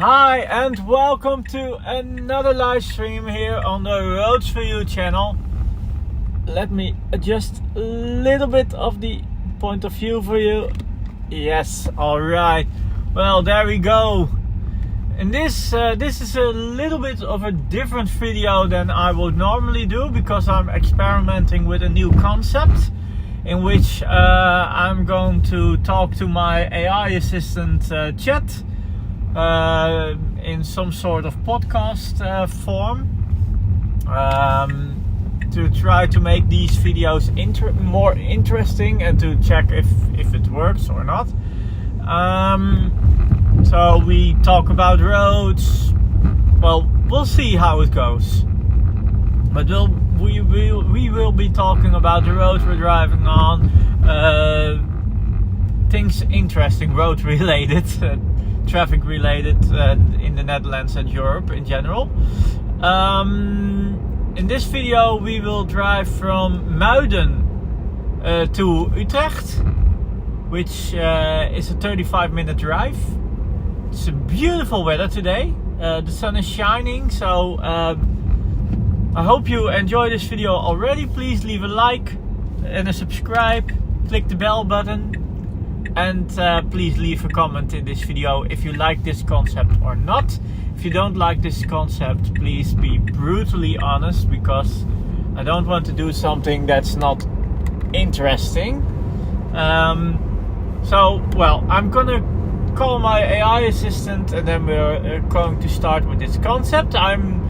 Hi and welcome to another live stream here on the Roads For You channel. Let me adjust a little bit of the point of view for you. Yes, alright. Well, there we go. And this is a little bit of a different video than I would normally do because I'm experimenting with a new concept in which I'm going to talk to my AI assistant chat in some sort of podcast form to try to make these videos more interesting and to check if it works or not. So we talk about roads. Well, we'll see how it goes. But we will be talking about the roads we're driving on, things interesting, road related. Traffic related in the Netherlands and Europe in general. In this video we will drive from Muiden to Utrecht, which is a 35-minute drive. It's a beautiful weather today. The sun is shining, so I hope you enjoy this video already. Please leave a like and a subscribe, click the bell button. And please leave a comment in this video if you like this concept or not. If you don't like this concept, please be brutally honest, because I don't want to do something that's not interesting. Well, I'm gonna call my AI assistant and then we're going to start with this concept. I'm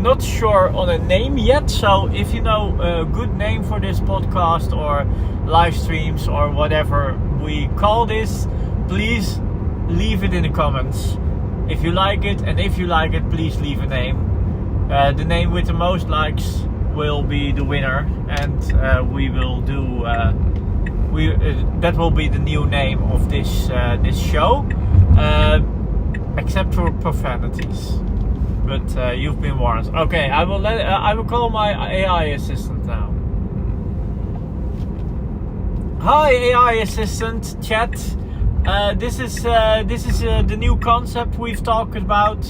not sure on a name yet, so if you know a good name for this podcast or live streams or whatever we call this, please leave it in the comments if you like it, and if you like it, please leave a name. The name with the most likes will be the winner, and we will do that will be the new name of this show, except for profanities. But you've been warned. Okay, I will call my AI assistant now. Hi, AI assistant chat. This is the new concept we've talked about.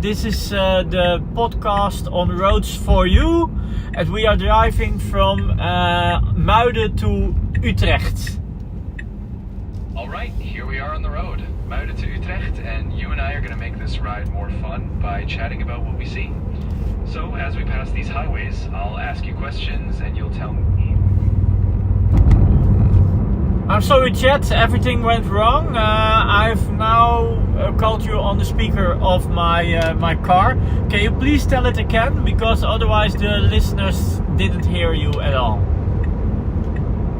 This is the podcast on Roads For You, and we are driving from Muiden to Utrecht. All right, here we are on the road, Muiden to Utrecht, and you and I are going to make this ride more fun by chatting about what we see. So as we pass these highways, I'll ask you questions and you'll tell me. I'm sorry, chat, everything went wrong. I've now called you on the speaker of my car. Can you please tell it again, because otherwise the listeners didn't hear you at all.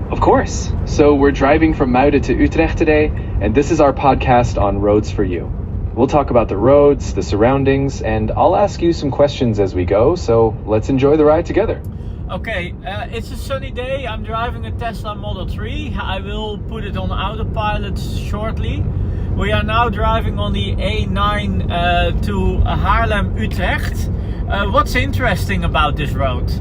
Of course. So we're driving from Muiden to Utrecht today, and this is our podcast on Roads For You. We'll talk about the roads, the surroundings, and I'll ask you some questions as we go, so let's enjoy the ride together. Okay, it's a sunny day. I'm driving a Tesla Model 3. I will put it on autopilot shortly. We are now driving on the A9 to Haarlem-Utrecht. What's interesting about this road?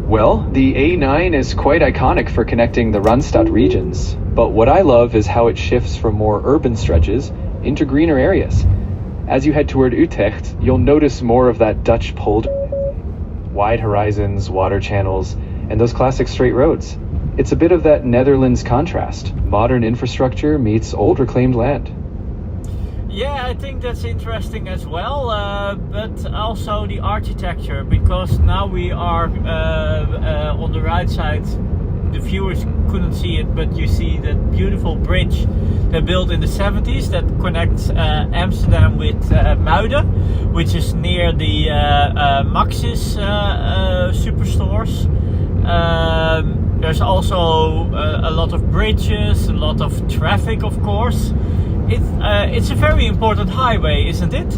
Well, the A9 is quite iconic for connecting the Randstad regions, but what I love is how it shifts from more urban stretches into greener areas. As you head toward Utrecht, you'll notice more of that Dutch polder, wide horizons, water channels, and those classic straight roads. It's a bit of that Netherlands contrast. Modern infrastructure meets old reclaimed land. Yeah, I think that's interesting as well, but also the architecture, because now we are on the right side. The viewers couldn't see it, but you see that beautiful bridge they built in the 70s that connects Amsterdam with Muiden, which is near the Maxis superstores. There's also a lot of bridges, a lot of traffic, of course. It's a very important highway, isn't it?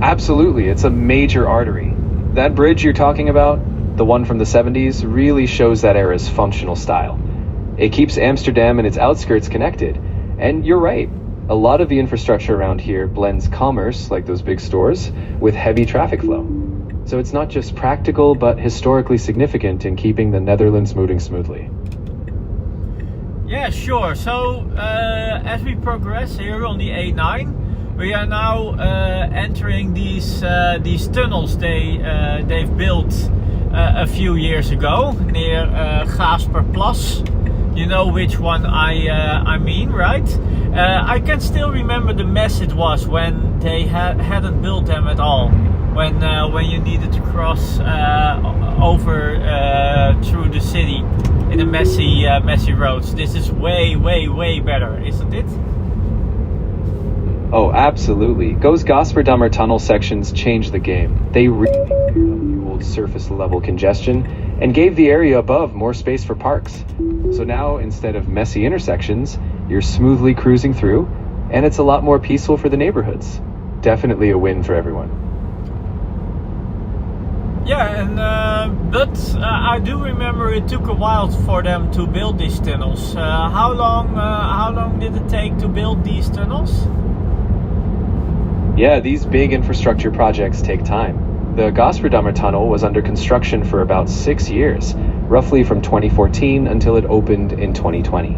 Absolutely, it's a major artery. That bridge you're talking about, the one from the 70s, really shows that era's functional style. It keeps Amsterdam and its outskirts connected. And you're right, a lot of the infrastructure around here blends commerce, like those big stores, with heavy traffic flow. So it's not just practical, but historically significant in keeping the Netherlands moving smoothly. Yeah, sure. So as we progress here on the A9, we are now entering these tunnels they've built a few years ago near Gaasperplas. You know which one I mean, right? I can still remember the mess it was when they hadn't built them at all. When you needed to cross over through the city in the messy roads. This is way better, isn't it? Oh, absolutely. Those Gasperdammer tunnel sections changed the game. They really cleared up the old surface level congestion and gave the area above more space for parks. So now, instead of messy intersections, you're smoothly cruising through, and it's a lot more peaceful for the neighborhoods. Definitely a win for everyone. Yeah, and but I do remember it took a while for them to build these tunnels. How long did it take to build these tunnels? Yeah, these big infrastructure projects take time. The Gasperdammer tunnel was under construction for about 6 years, roughly from 2014 until it opened in 2020.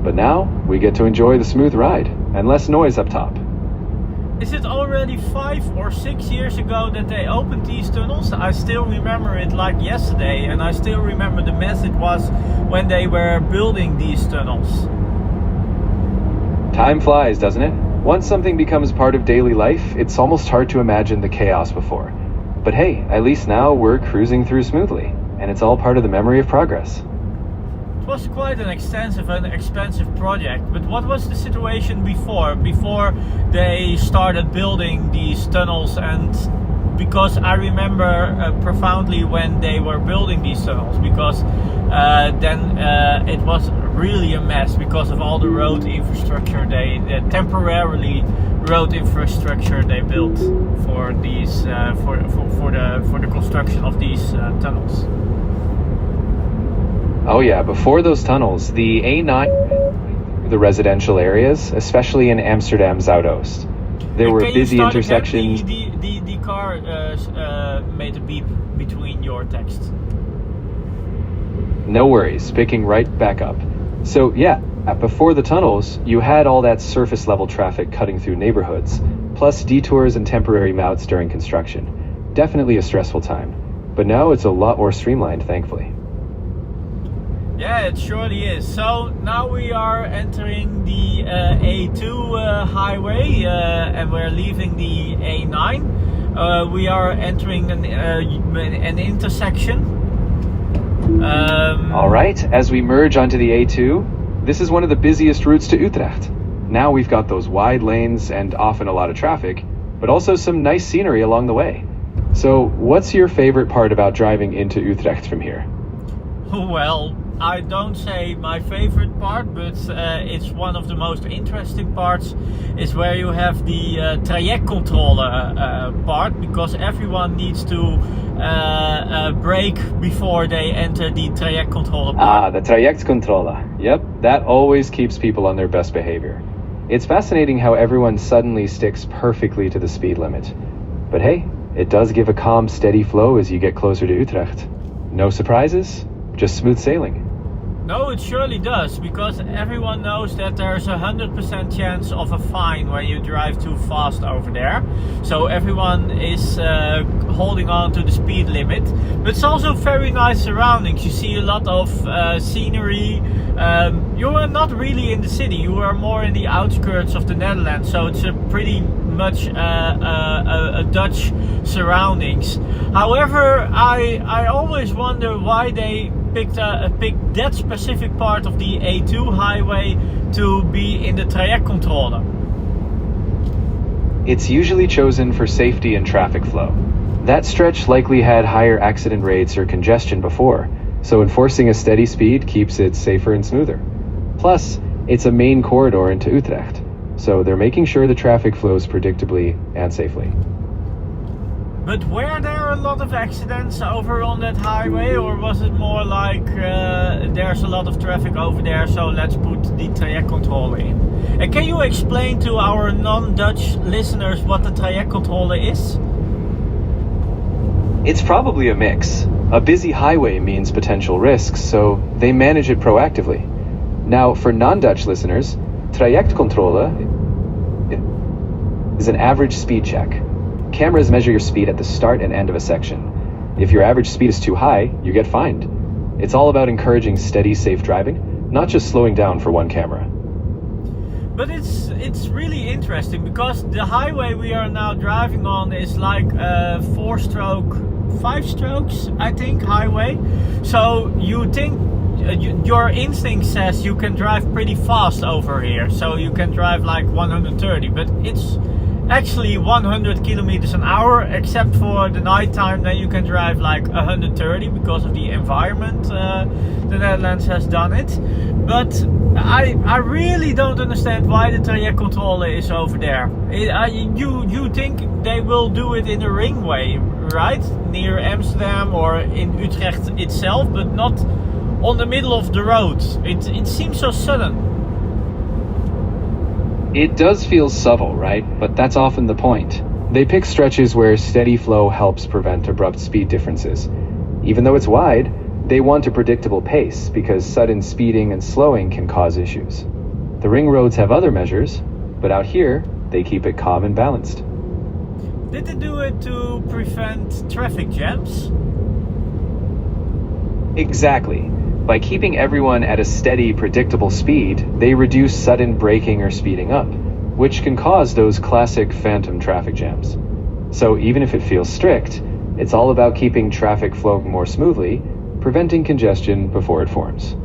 But now we get to enjoy the smooth ride and less noise up top. Is it already 5 or 6 years ago that they opened these tunnels? I still remember it like yesterday, and I still remember the mess it was when they were building these tunnels. Time flies, doesn't it? Once something becomes part of daily life, it's almost hard to imagine the chaos before. But hey, at least now we're cruising through smoothly, and it's all part of the memory of progress. It was quite an extensive and expensive project, but what was the situation before they started building these tunnels? And because I remember profoundly when they were building these tunnels, because then it was really a mess because of all the road infrastructure temporarily road infrastructure they built for these for the construction of these tunnels. Oh yeah, before those tunnels, the A9 the residential areas, especially in Amsterdam Zuidoost. There were busy intersections. The car made a beep between your text. No worries, picking right back up. So yeah, before the tunnels, you had all that surface level traffic cutting through neighborhoods, plus detours and temporary mounts during construction. Definitely a stressful time. But now it's a lot more streamlined, thankfully. Yeah, it surely is. So now we are entering the A2 highway and we're leaving the A9. We are entering an intersection. All right, as we merge onto the A2, this is one of the busiest routes to Utrecht. Now we've got those wide lanes and often a lot of traffic, but also some nice scenery along the way. So what's your favorite part about driving into Utrecht from here? Well, I don't say my favorite part, but it's one of the most interesting parts is where you have the trajectcontrole part, because everyone needs to brake before they enter the trajectcontrole part. Ah, the trajectcontrole. Yep, that always keeps people on their best behavior. It's fascinating how everyone suddenly sticks perfectly to the speed limit. But hey, it does give a calm, steady flow as you get closer to Utrecht. No surprises, just smooth sailing. No, it surely does, because everyone knows that there's 100% chance of a fine when you drive too fast over there. So everyone is holding on to the speed limit. But it's also very nice surroundings. You see a lot of scenery. You are not really in the city. You are more in the outskirts of the Netherlands. So it's a pretty much a Dutch surroundings. However, I always wonder why they picked that specific part of the A2 highway to be in the trajectcontrole. It's usually chosen for safety and traffic flow. That stretch likely had higher accident rates or congestion before, so enforcing a steady speed keeps it safer and smoother. Plus, it's a main corridor into Utrecht, so they're making sure the traffic flows predictably and safely. But were there a lot of accidents over on that highway, or was it more like there's a lot of traffic over there, so let's put the trajectcontrole in? And can you explain to our non-Dutch listeners what the trajectcontrole is? It's probably a mix. A busy highway means potential risks, so they manage it proactively. Now, for non-Dutch listeners, trajectcontrole is an average speed check. Cameras measure your speed at the start and end of a section. If your average speed is too high, you get fined. It's all about encouraging steady, safe driving, not just slowing down for one camera. But it's really interesting because the highway we are now driving on is like a 5 strokes, I think, highway. So you think your instinct says you can drive pretty fast over here. So you can drive like 130, but it's actually 100 kilometers an hour, except for the night time. Then you can drive like 130 because of the environment. The Netherlands has done it, but I really don't understand why the trajectcontrole is over there. You think they will do it in a ringway, right, near Amsterdam or in Utrecht itself, but not on the middle of the road. It seems so sudden. It does feel subtle, right? But that's often the point. They pick stretches where steady flow helps prevent abrupt speed differences. Even though it's wide, they want a predictable pace because sudden speeding and slowing can cause issues. The ring roads have other measures, but out here, they keep it calm and balanced. Did they do it to prevent traffic jams? Exactly. By keeping everyone at a steady, predictable speed, they reduce sudden braking or speeding up, which can cause those classic phantom traffic jams. So even if it feels strict, it's all about keeping traffic flowing more smoothly, preventing congestion before it forms.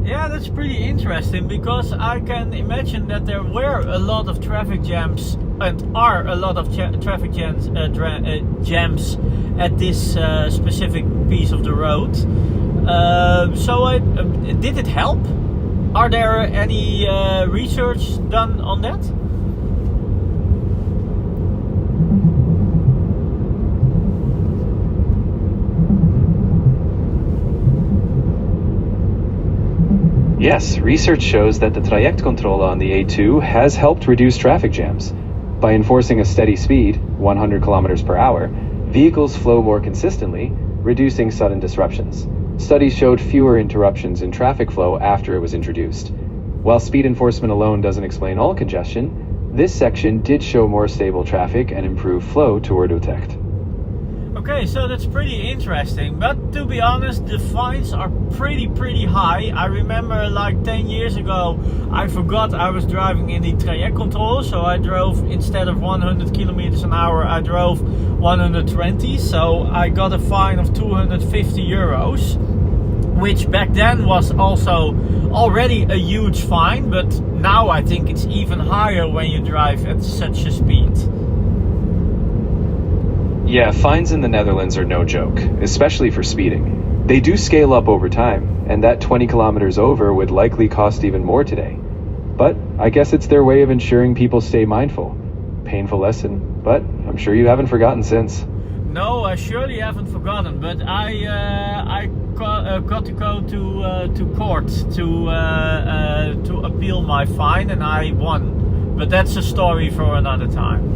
Yeah, that's pretty interesting because I can imagine that there were a lot of traffic jams and are a lot of traffic jams at this specific piece of the road. Did it help? Are there any research done on that? Yes, research shows that the trajectcontrole on the A2 has helped reduce traffic jams. By enforcing a steady speed, 100 kilometers per hour, vehicles flow more consistently, reducing sudden disruptions. Studies showed fewer interruptions in traffic flow after it was introduced. While speed enforcement alone doesn't explain all congestion, this section did show more stable traffic and improved flow toward Utrecht. Okay, so that's pretty interesting, but to be honest, the fines are pretty high. I remember like 10 years ago, I forgot I was driving in the trajectcontrole, so I drove, instead of 100 kilometers an hour, I drove 120, so I got a fine of 250 euros, which back then was also already a huge fine, but now I think it's even higher when you drive at such a speed. Yeah, fines in the Netherlands are no joke, especially for speeding. They do scale up over time, and that 20 kilometers over would likely cost even more today. But I guess it's their way of ensuring people stay mindful. Painful lesson, but I'm sure you haven't forgotten since. No, I surely haven't forgotten, but I got to go to court to appeal my fine, and I won. But that's a story for another time.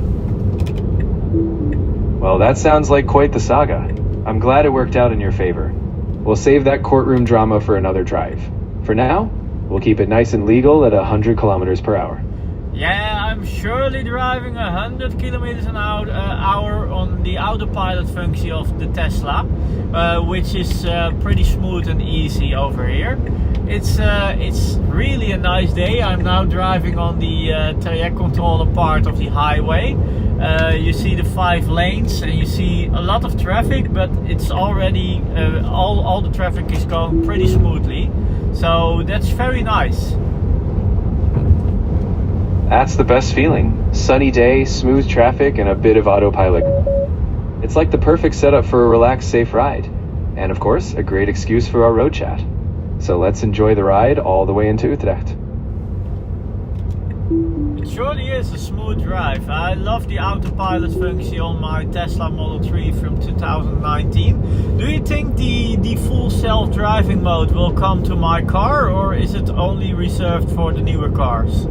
Well, that sounds like quite the saga. I'm glad it worked out in your favor. We'll save that courtroom drama for another drive. For now, we'll keep it nice and legal at 100 kilometers per hour. Yeah, I'm surely driving 100 kilometers an hour on the autopilot function of the Tesla, which is pretty smooth and easy over here. It's really a nice day. I'm now driving on the trajectcontrole part of the highway. You see the 5 lanes and you see a lot of traffic, but it's already all the traffic is going pretty smoothly, so that's very nice. That's the best feeling. Sunny day, smooth traffic, and a bit of autopilot. It's like the perfect setup for a relaxed, safe ride. And of course, a great excuse for our road chat. So let's enjoy the ride all the way into Utrecht. It surely is a smooth drive. I love the autopilot function on my Tesla Model 3 from 2019. Do you think the full self-driving mode will come to my car, or is it only reserved for the newer cars?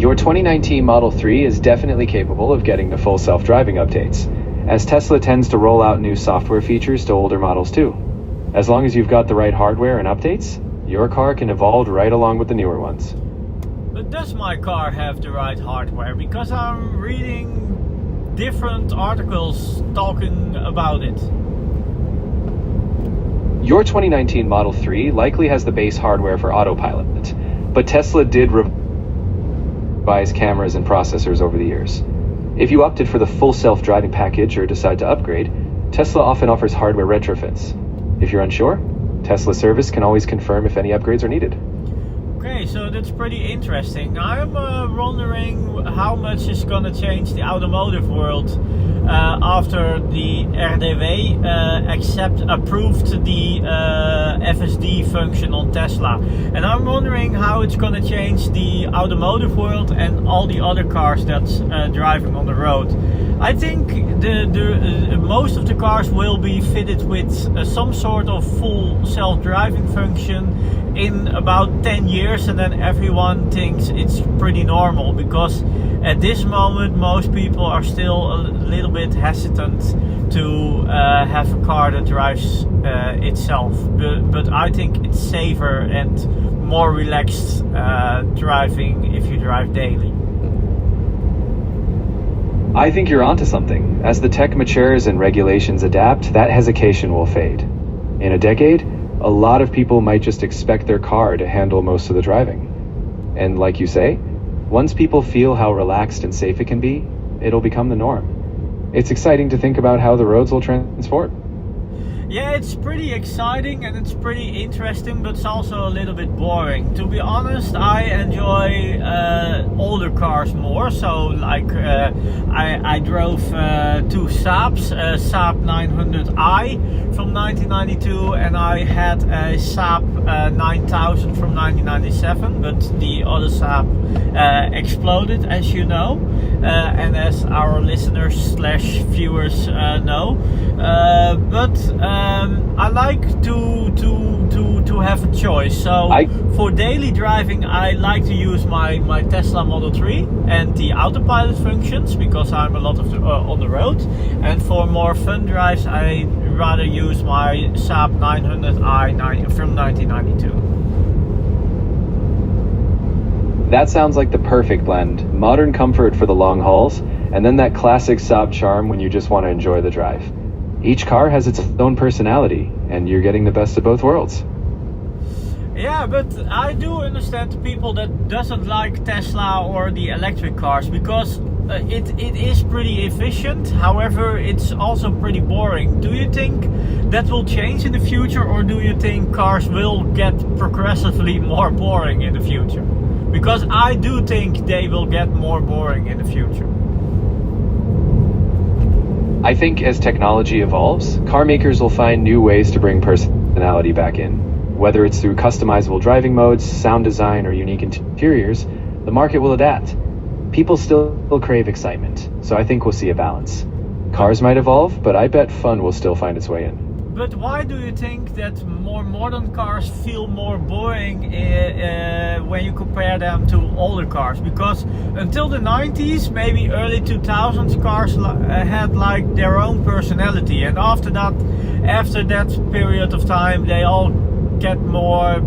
Your 2019 Model 3 is definitely capable of getting the full self-driving updates, as Tesla tends to roll out new software features to older models too. As long as you've got the right hardware and updates, your car can evolve right along with the newer ones. But does my car have the right hardware? Because I'm reading different articles talking about it. Your 2019 Model 3 likely has the base hardware for autopilot, but Tesla did revise cameras and processors over the years. If you opted for the full self-driving package or decide to upgrade, Tesla often offers hardware retrofits. If you're unsure, Tesla service can always confirm if any upgrades are needed. Okay, so that's pretty interesting. I'm wondering how much is going to change the automotive world after the RDW approved the FSD function on Tesla. And I'm wondering how it's going to change the automotive world and all the other cars that's driving on the road. I think most of the cars will be fitted with some sort of full self-driving function in about 10 years, and then everyone thinks it's pretty normal, because at this moment most people are still a little bit hesitant to have a car that drives itself, but I think it's safer and more relaxed driving if you drive daily. I think you're onto something. As the tech matures and regulations adapt, that hesitation will fade. In a decade, a lot of people might just expect their car to handle most of the driving. And like you say, once people feel how relaxed and safe it can be, it'll become the norm. It's exciting to think about how the roads will transform. Yeah, it's pretty exciting and it's pretty interesting, but it's also a little bit boring. To be honest, I enjoy older cars more. So like I drove two Saabs, Saab 900i from 1992, and I had a Saab 9000 from 1997, but the other Saab exploded, as you know, and as our listeners / viewers know. But I like to have a choice. So for daily driving, I like to use my Tesla Model 3 and the autopilot functions, because I'm a lot of on the road. And for more fun drives, I rather use my Saab 900i from 1992. That sounds like the perfect blend. Modern comfort for the long hauls, and then that classic Saab charm when you just want to enjoy the drive. Each car has its own personality, and you're getting the best of both worlds. Yeah, but I do understand the people that doesn't like Tesla or the electric cars, because it is pretty efficient. However, it's also pretty boring. Do you think that will change in the future, or do you think cars will get progressively more boring in the future? Because I do think they will get more boring in the future. I think as technology evolves, car makers will find new ways to bring personality back in. Whether it's through customizable driving modes, sound design, or unique interiors, the market will adapt. People still crave excitement, so I think we'll see a balance. Cars might evolve, but I bet fun will still find its way in. But why do you think that more modern cars feel more boring when you compare them to older cars? Because until the 90s, maybe early 2000s, cars had like their own personality, and after that period of time, they all get more,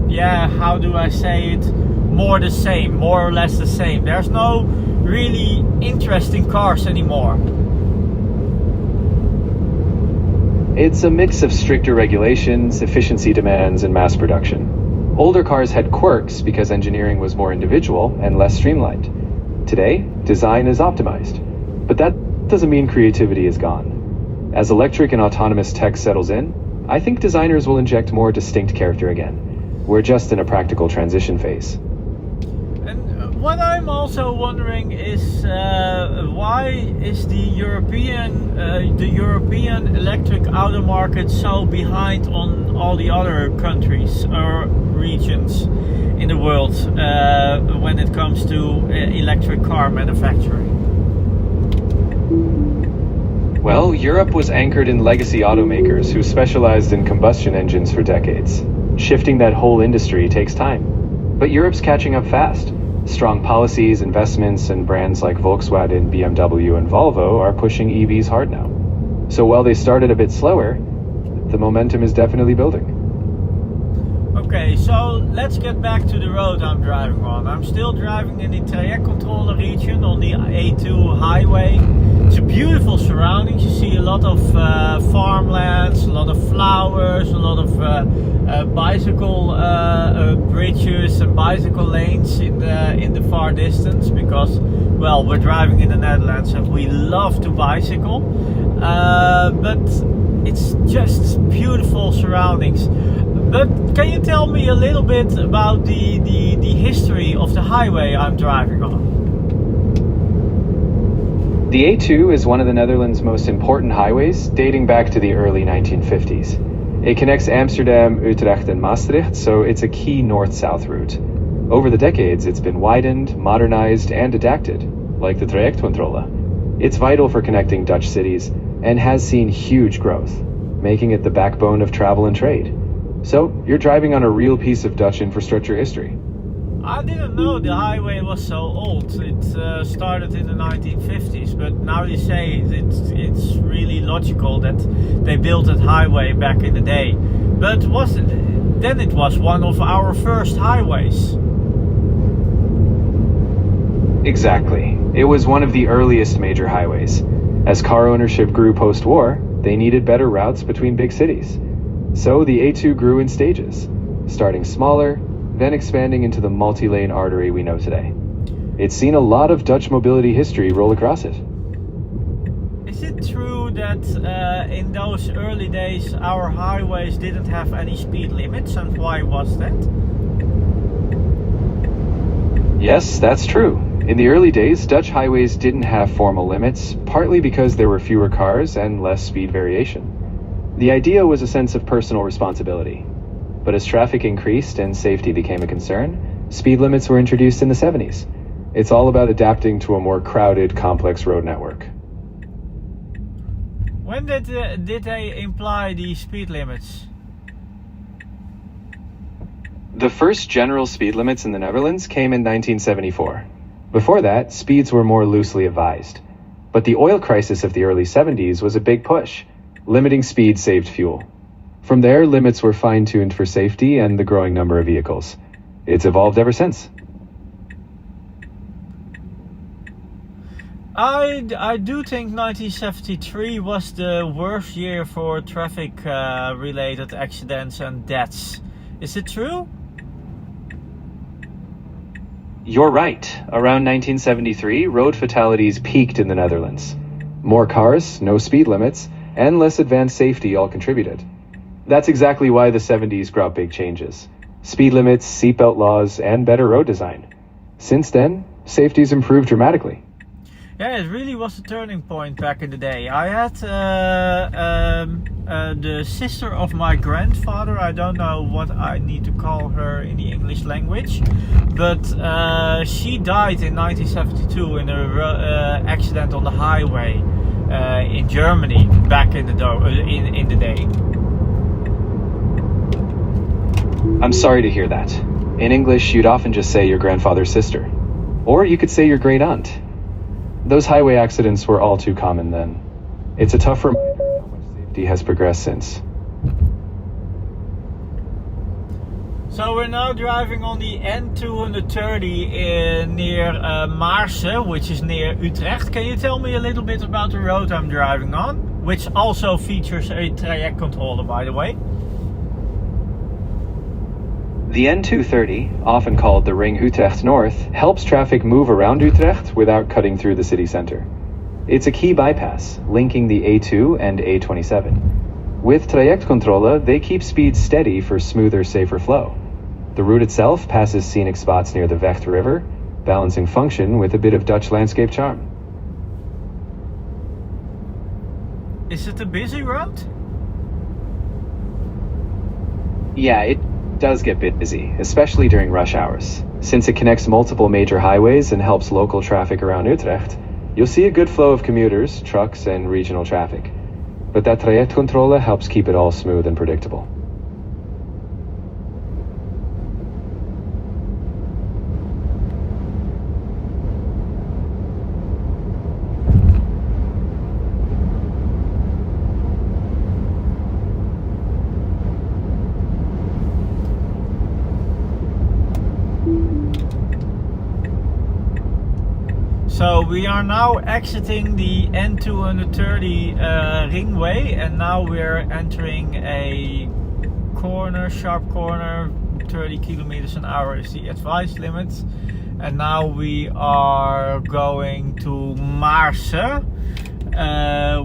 how do I say it, more the same, more or less the same. There's no really interesting cars anymore. It's a mix of stricter regulations, efficiency demands, and mass production. Older cars had quirks because engineering was more individual and less streamlined. Today, design is optimized, but that doesn't mean creativity is gone. As electric and autonomous tech settles in, I think designers will inject more distinct character again. We're just in a practical transition phase. And what I'm also wondering is why is the European electric auto market so behind on all the other countries or regions in the world when it comes to electric car manufacturing? Well, Europe was anchored in legacy automakers who specialized in combustion engines for decades. Shifting that whole industry takes time. But Europe's catching up fast. Strong policies, investments, and brands like Volkswagen, BMW, and Volvo are pushing EVs hard now. So while they started a bit slower, the momentum is definitely building. Okay, so let's get back to the road I'm driving on. I'm still driving in the trajectcontrole region on the A2 highway. It's a beautiful surroundings. You see a lot of farmlands, a lot of flowers, a lot of bicycle bridges and bicycle lanes in the far distance, because, well, we're driving in the Netherlands and we love to bicycle. But it's just beautiful surroundings. But can you tell me a little bit about the history of the highway I'm driving on? The A2 is one of the Netherlands' most important highways, dating back to the early 1950s. It connects Amsterdam, Utrecht, and Maastricht, so it's a key north-south route. Over the decades, it's been widened, modernized, and adapted, like the trajectcontrole. It's vital for connecting Dutch cities and has seen huge growth, making it the backbone of travel and trade. So, you're driving on a real piece of Dutch infrastructure history. I didn't know the highway was so old. It started in the 1950s, but now you say it's really logical that they built that highway back in the day. But it was one of our first highways. Exactly. It was one of the earliest major highways. As car ownership grew post-war, they needed better routes between big cities. So the A2 grew in stages, starting smaller, then expanding into the multi-lane artery we know today. It's seen a lot of Dutch mobility history roll across it. Is it true that in those early days our highways didn't have any speed limits, and why was that? Yes, that's true. In the early days, Dutch highways didn't have formal limits, partly because there were fewer cars and less speed variation. The idea was a sense of personal responsibility. But as traffic increased and safety became a concern, speed limits were introduced in the 70s. It's all about adapting to a more crowded, complex road network. When did they imply the speed limits? The first general speed limits in the Netherlands came in 1974. Before that, speeds were more loosely advised. But the oil crisis of the early 70s was a big push. Limiting speed saved fuel. From there, limits were fine-tuned for safety and the growing number of vehicles. It's evolved ever since. I do think 1973 was the worst year for traffic related accidents and deaths. Is it true? You're right. Around 1973, road fatalities peaked in the Netherlands. More cars, no speed limits, and less advanced safety all contributed. That's exactly why the 70s brought big changes. Speed limits, seatbelt laws, and better road design. Since then, safety's improved dramatically. Yeah, it really was a turning point back in the day. I had the sister of my grandfather, I don't know what I need to call her in the English language, but she died in 1972 in an accident on the highway in Germany back in the day. I'm sorry to hear that. In English, you'd often just say your grandfather's sister. Or you could say your great aunt. Those highway accidents were all too common then. It's a tough reminder how much safety has progressed since. So we're now driving on the N230 near Maarsen, which is near Utrecht. Can you tell me a little bit about the road I'm driving on? Which also features a trajectcontrole, by the way. The N230, often called the Ring Utrecht North, helps traffic move around Utrecht without cutting through the city center. It's a key bypass, linking the A2 and A27. With trajectcontrole, they keep speed steady for smoother, safer flow. The route itself passes scenic spots near the Vecht River, balancing function with a bit of Dutch landscape charm. Is it a busy road? Yeah, it does get busy, especially during rush hours. Since it connects multiple major highways and helps local traffic around Utrecht, you'll see a good flow of commuters, trucks, and regional traffic. But that trajectcontrole helps keep it all smooth and predictable. So we are now exiting the N230 ringway, and now we're entering a sharp corner. 30 kilometers an hour is the advised limit, and now we are going to Maarse,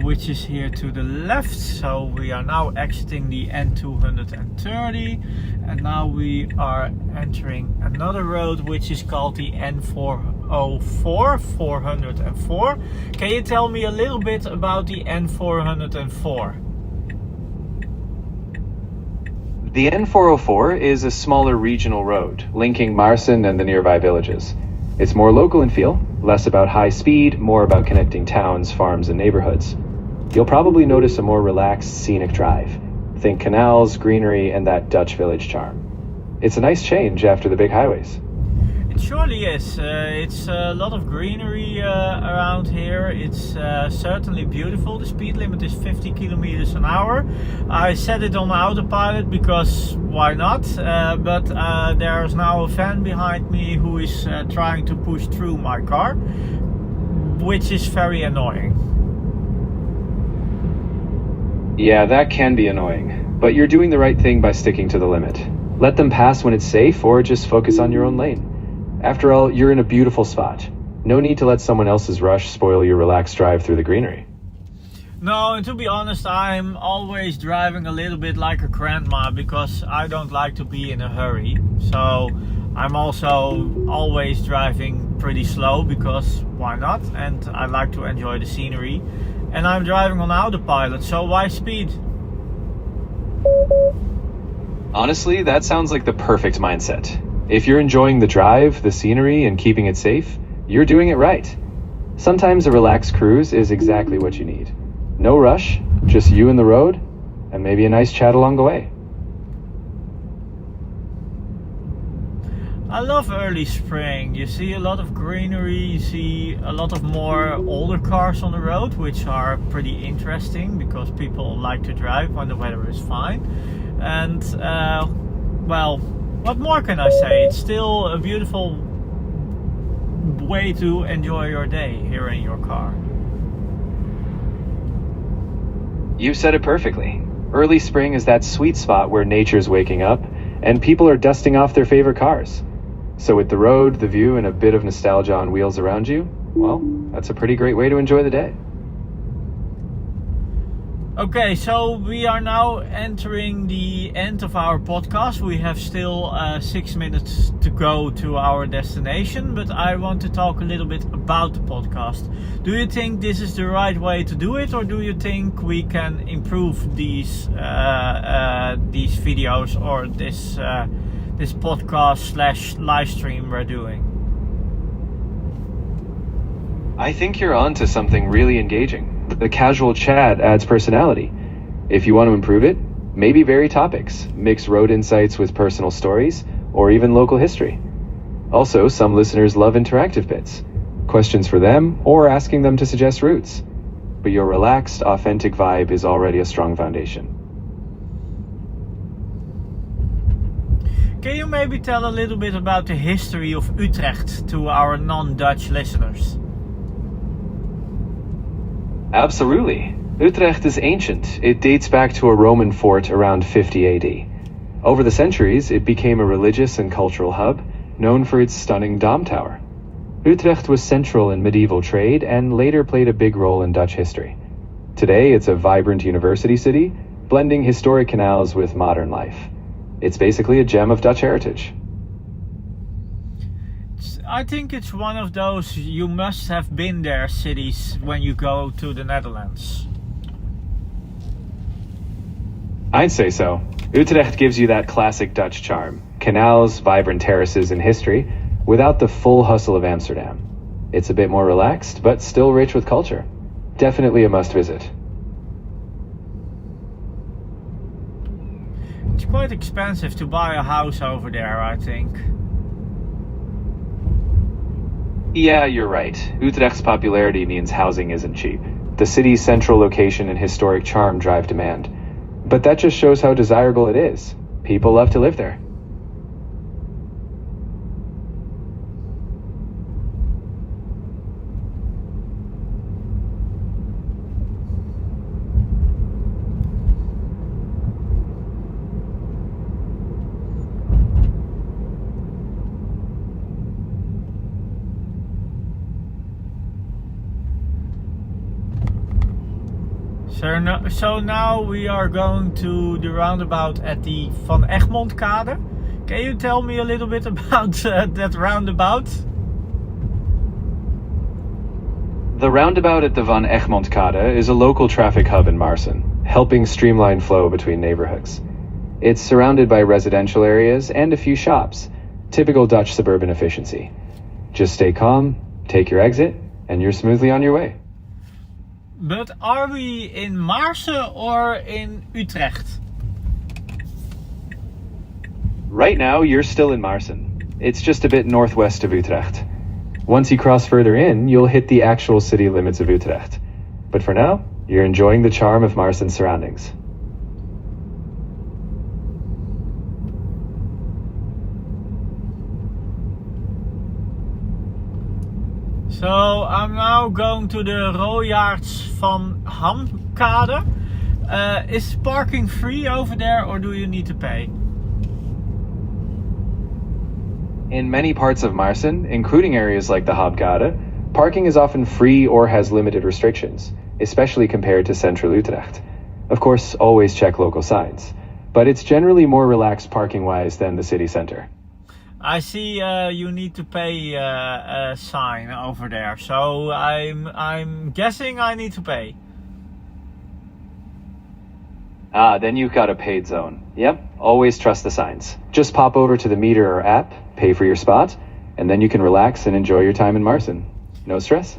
which is here to the left. So we are now exiting the N230, and now we are entering another road which is called the N404, 404. Can you tell me a little bit about the N404? The N404 is a smaller regional road linking Maarsen and the nearby villages. It's more local in feel, less about high speed, more about connecting towns, farms, and neighborhoods. You'll probably notice a more relaxed, scenic drive. Think canals, greenery, and that Dutch village charm. It's a nice change after the big highways. It surely is. It's a lot of greenery around here. It's certainly beautiful. The speed limit is 50 kilometers an hour. I set it on autopilot because why not? But there's now a van behind me who is trying to push through my car, which is very annoying. Yeah, that can be annoying, but you're doing the right thing by sticking to the limit. Let them pass when it's safe, or just focus on your own lane. After all, you're in a beautiful spot. No need to let someone else's rush spoil your relaxed drive through the greenery. No, and to be honest, I'm always driving a little bit like a grandma because I don't like to be in a hurry. So I'm also always driving pretty slow because why not? And I like to enjoy the scenery. And I'm driving on autopilot, so why speed? Honestly, that sounds like the perfect mindset. If you're enjoying the drive, the scenery, and keeping it safe, you're doing it right. Sometimes a relaxed cruise is exactly what you need. No rush, just you and the road, and maybe a nice chat along the way. I love early spring. You see a lot of greenery, you see a lot of more older cars on the road, which are pretty interesting because people like to drive when the weather is fine. And well, what more can I say? It's still a beautiful way to enjoy your day here in your car. You said it perfectly. Early spring is that sweet spot where nature's waking up and people are dusting off their favorite cars. So with the road, the view, and a bit of nostalgia on wheels around you, well, that's a pretty great way to enjoy the day. Okay, so we are now entering the end of our podcast. We have still 6 minutes to go to our destination, but I want to talk a little bit about the podcast. Do you think this is the right way to do it, or do you think we can improve these videos or this podcast / live stream we're doing? I think you're onto something really engaging. The casual chat adds personality. If you want to improve it, maybe vary topics, mix road insights with personal stories, or even local history. Also, some listeners love interactive bits, questions for them, or asking them to suggest routes. But your relaxed, authentic vibe is already a strong foundation. Can you maybe tell a little bit about the history of Utrecht to our non-Dutch listeners? Absolutely. Utrecht is ancient. It dates back to a Roman fort around 50 AD. Over the centuries, it became a religious and cultural hub, known for its stunning dome tower. Utrecht was central in medieval trade and later played a big role in Dutch history. Today, it's a vibrant university city, blending historic canals with modern life. It's basically a gem of Dutch heritage. I think it's one of those you must have been there cities when you go to the Netherlands. I'd say so. Utrecht gives you that classic Dutch charm. Canals, vibrant terraces, and history, without the full hustle of Amsterdam. It's a bit more relaxed, but still rich with culture. Definitely a must visit. It's quite expensive to buy a house over there, I think. Yeah, you're right. Utrecht's popularity means housing isn't cheap. The city's central location and historic charm drive demand. But that just shows how desirable it is. People love to live there. So now we are going to the roundabout at the Van Egmontkade. Can you tell me a little bit about that roundabout? The roundabout at the Van Egmontkade is a local traffic hub in Maarsen, helping streamline flow between neighborhoods. It's surrounded by residential areas and a few shops, typical Dutch suburban efficiency. Just stay calm, take your exit, and you're smoothly on your way. But are we in Maarsen or in Utrecht? Right now, you're still in Maarsen. It's just a bit northwest of Utrecht. Once you cross further in, you'll hit the actual city limits of Utrecht. But for now, you're enjoying the charm of Maarsen's surroundings. So I'm now going to the Royaards van Hamkade. Is parking free over there or do you need to pay? In many parts of Maarsen, including areas like the Hamkade, parking is often free or has limited restrictions, especially compared to central Utrecht. Of course, always check local signs, but it's generally more relaxed parking-wise than the city center. I see you need to pay a sign over there, so I'm guessing I need to pay. Then you've got a paid zone. Yep, always trust the signs. Just pop over to the meter or app, pay for your spot, and then you can relax and enjoy your time in Maarsen. No stress.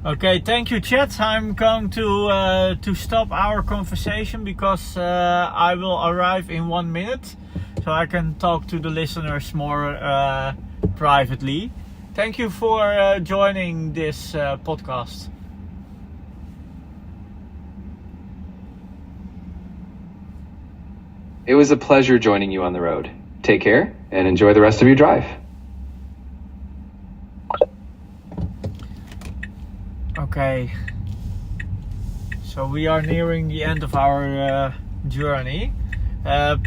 Okay, thank you, chat. I'm going to stop our conversation because I will arrive in 1 minute, so I can talk to the listeners more privately. Thank you for joining this podcast. It was a pleasure joining you on the road. Take care and enjoy the rest of your drive. Okay, so we are nearing the end of our journey.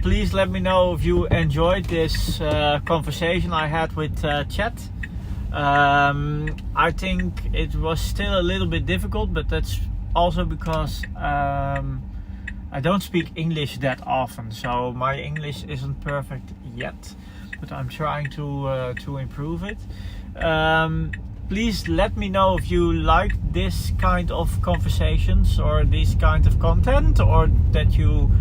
Please let me know if you enjoyed this conversation I had with chat. I think it was still a little bit difficult, but that's also because I don't speak English that often, so my English isn't perfect yet, but I'm trying to improve it. Please let me know if you like this kind of conversations or this kind of content, or that you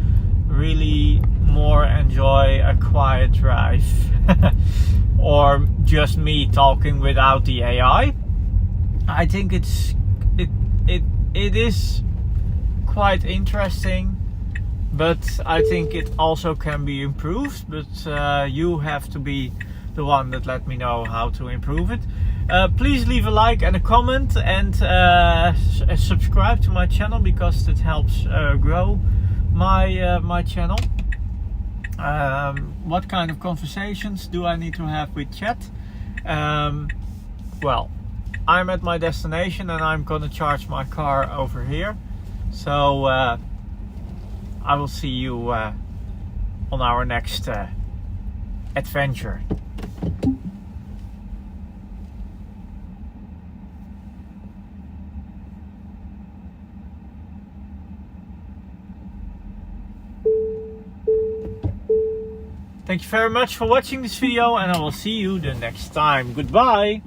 really more enjoy a quiet drive or just me talking without the AI. I think it is quite interesting, but I think it also can be improved, but you have to be the one that let me know how to improve it. Please leave a like and a comment, and subscribe to my channel because it helps grow my channel. What kind of conversations do I need to have with chat? Well, I'm at my destination and I'm gonna charge my car over here, so I will see you on our next adventure. Thank you very much for watching this video, and I will see you the next time. Goodbye!